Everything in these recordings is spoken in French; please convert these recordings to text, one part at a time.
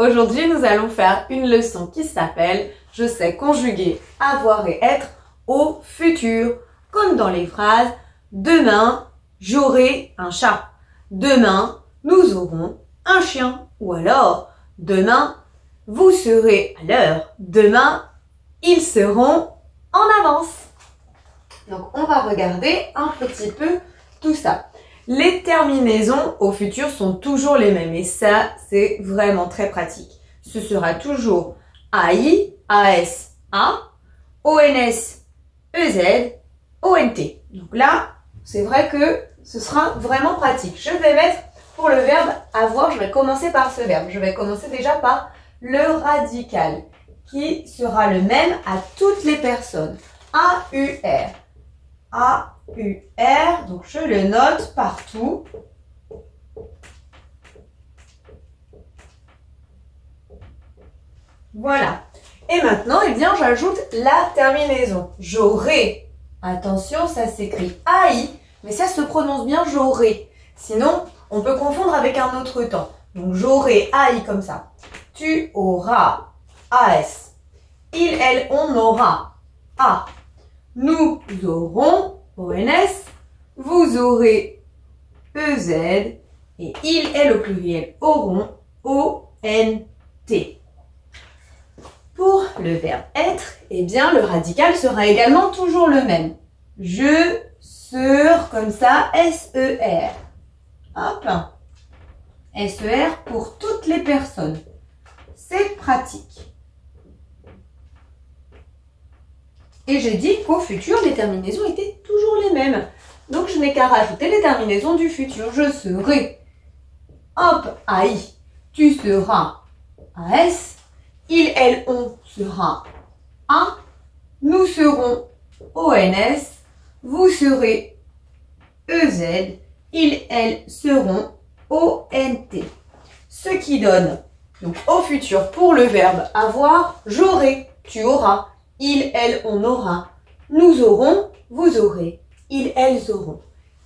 Aujourd'hui, nous allons faire une leçon qui s'appelle « Je sais conjuguer avoir et être au futur ». Comme dans les phrases « Demain, j'aurai un chat ». Demain, nous aurons un chien. Ou alors, demain, vous serez à l'heure. Demain, ils seront en avance. Donc, on va regarder un petit peu tout ça. Les terminaisons au futur sont toujours les mêmes et ça, c'est vraiment très pratique. Ce sera toujours AI, AS, A, ONS, EZ, ONT. Donc là, c'est vrai que ce sera vraiment pratique. Je vais mettre pour le verbe avoir, je vais commencer par ce verbe. Je vais commencer déjà par le radical qui sera le même à toutes les personnes. AUR. AUR, donc je le note partout. Voilà. Et maintenant, eh bien, j'ajoute la terminaison. J'aurai. Attention, ça s'écrit AI, mais ça se prononce bien j'aurai. Sinon, on peut confondre avec un autre temps. Donc, j'aurai AI comme ça. Tu auras AS. Il, elle, on aura A. Nous aurons ONS, vous aurez EZ et il, elle au pluriel auront ONT. Pour le verbe être, eh bien le radical sera également toujours le même. Je, sur, comme ça, SER. Hop. SER pour toutes les personnes. C'est pratique. Et j'ai dit qu'au futur, les terminaisons étaient toujours les mêmes. Donc, je n'ai qu'à rajouter les terminaisons du futur. Je serai. Hop, AI. Tu seras. AS. Il, elle, on sera. A. Nous serons. ONS. Vous serez. EZ. Il, elle seront. ONT. Ce qui donne, donc, au futur, pour le verbe avoir, j'aurai. Tu auras. Il, elle, on aura. Nous aurons, vous aurez. Ils, elles auront.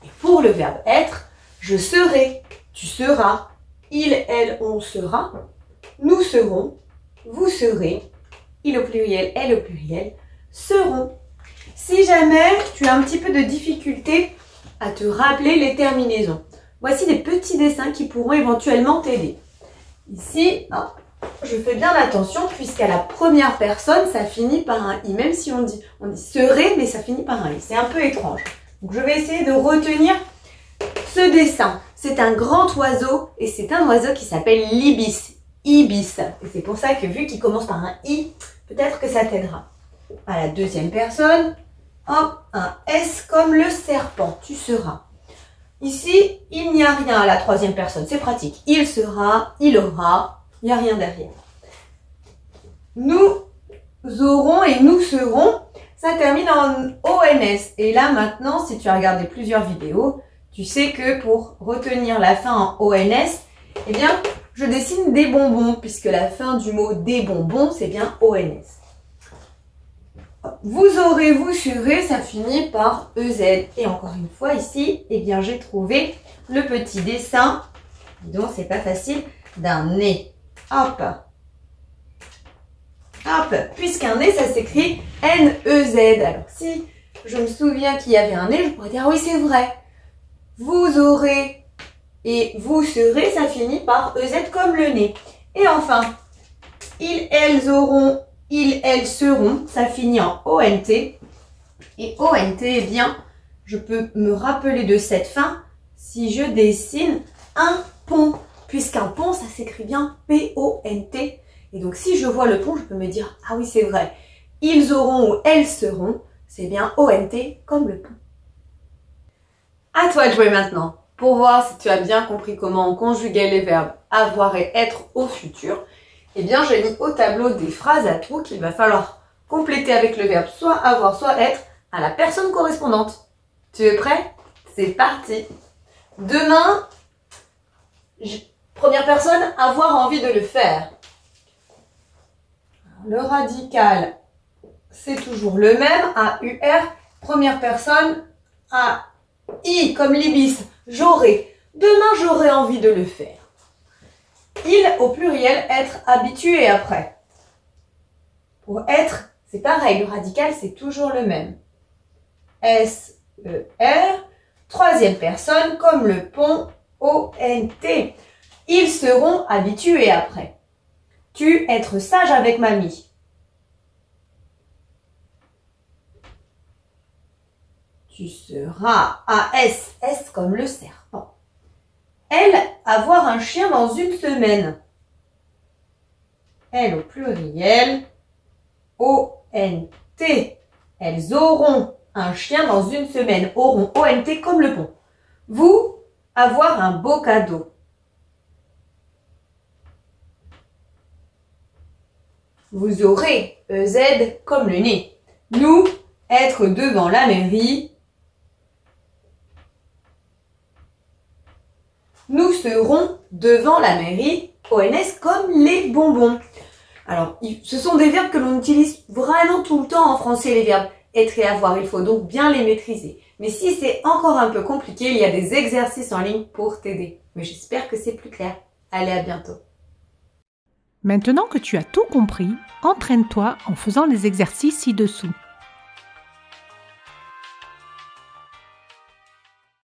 Et pour le verbe être, je serai, tu seras. Il, elle, on sera. Nous serons, vous serez. Il au pluriel, elle au pluriel, seront. Si jamais tu as un petit peu de difficulté à te rappeler les terminaisons, voici des petits dessins qui pourront éventuellement t'aider. Ici, hop. Je fais bien attention puisqu'à la première personne, ça finit par un i. Même si on dit serait, mais ça finit par un i. C'est un peu étrange. Donc, je vais essayer de retenir ce dessin. C'est un grand oiseau et c'est un oiseau qui s'appelle l'ibis. Ibis. Et c'est pour ça que vu qu'il commence par un i, peut-être que ça t'aidera. À la deuxième personne, hop, un s comme le serpent. Tu seras. Ici, il n'y a rien à la troisième personne. C'est pratique. Il sera, il aura. Il n'y a rien derrière. Nous aurons et nous serons, ça termine en ONS. Et là maintenant, si tu as regardé plusieurs vidéos, tu sais que pour retenir la fin en ONS, eh bien, je dessine des bonbons, puisque la fin du mot des bonbons, c'est bien ONS. Vous aurez, vous serez, ça finit par EZ. Et encore une fois, ici, eh bien, j'ai trouvé le petit dessin, donc c'est pas facile, d'un nez. Hop. Hop. Puisqu'un nez, ça s'écrit N-E-Z. Alors, si je me souviens qu'il y avait un nez, je pourrais dire, ah oui, c'est vrai. Vous aurez et vous serez, ça finit par EZ comme le nez. Et enfin, ils, elles auront, ils, elles seront, ça finit en ONT. Et ONT, eh bien, je peux me rappeler de cette fin si je dessine un pont. Puisqu'un pont, ça s'écrit bien P-O-N-T. Et donc, si je vois le pont, je peux me dire, ah oui, c'est vrai. Ils auront ou elles seront, c'est bien O-N-T comme le pont. À toi de jouer maintenant. Pour voir si tu as bien compris comment on conjuguait les verbes avoir et être au futur, eh bien, j'ai mis au tableau des phrases à trous qu'il va falloir compléter avec le verbe soit avoir, soit être à la personne correspondante. Tu es prêt? C'est parti. Demain, première personne, avoir envie de le faire. Le radical, c'est toujours le même, A-U-R. Première personne, A-I, comme l'ibis, j'aurai. Demain, j'aurai envie de le faire. Il au pluriel, être, habitué après. Pour être, c'est pareil, le radical c'est toujours le même. S-E-R, troisième personne comme le pont, O-N-T. Ils seront habitués après. Tu, être sage avec mamie. Tu seras A-S, S comme le serpent. Elle, avoir un chien dans une semaine. Elle au pluriel, O-N-T. Elles auront un chien dans une semaine. Auront, O-N-T comme le pont. Vous, avoir un beau cadeau. Vous aurez, E-Z comme le nez. Nous, être devant la mairie. Nous serons devant la mairie, ONS comme les bonbons. Alors, ce sont des verbes que l'on utilise vraiment tout le temps en français, les verbes être et avoir. Il faut donc bien les maîtriser. Mais si c'est encore un peu compliqué, il y a des exercices en ligne pour t'aider. Mais j'espère que c'est plus clair. Allez, à bientôt. Maintenant que tu as tout compris, entraîne-toi en faisant les exercices ci-dessous.